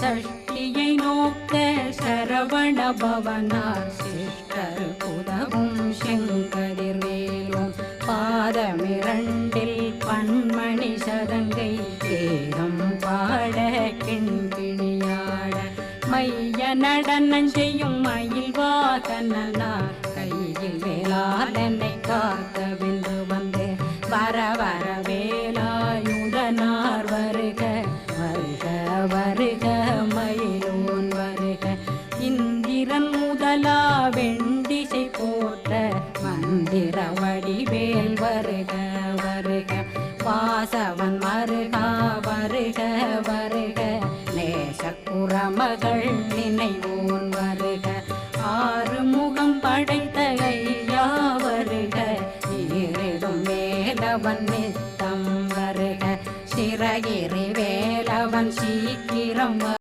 சஷ்டியை நோக்க சரவண பவனார் சிஷ்டர் புதவும் செங்கதிர்வேலும் பாதமிரண்டில் பன்மணி சதங்கை ஏதம் பாட கிண்கிணியாட மைய நடனம் செய்யும் மயில் வாகனார் கையில் வேளாளனை காக்க வென்று வந்து வர வர வேலாயுதனார் வருக வருக வருக மயிலோன் வருக இந்திரன் முதலா வெண்டிசை போற்ற மந்திர வடிவேல் வருக வருக வாசவன் வருகா வருக வருக நேசக்குறமகள் நினைவோன் வருக ஆறு முகம் படைத்த ஐயா வருக ஈரிடும் வேலவன் நித்தம் வருக சிறகிரி வேலவன் சீக்கிரம்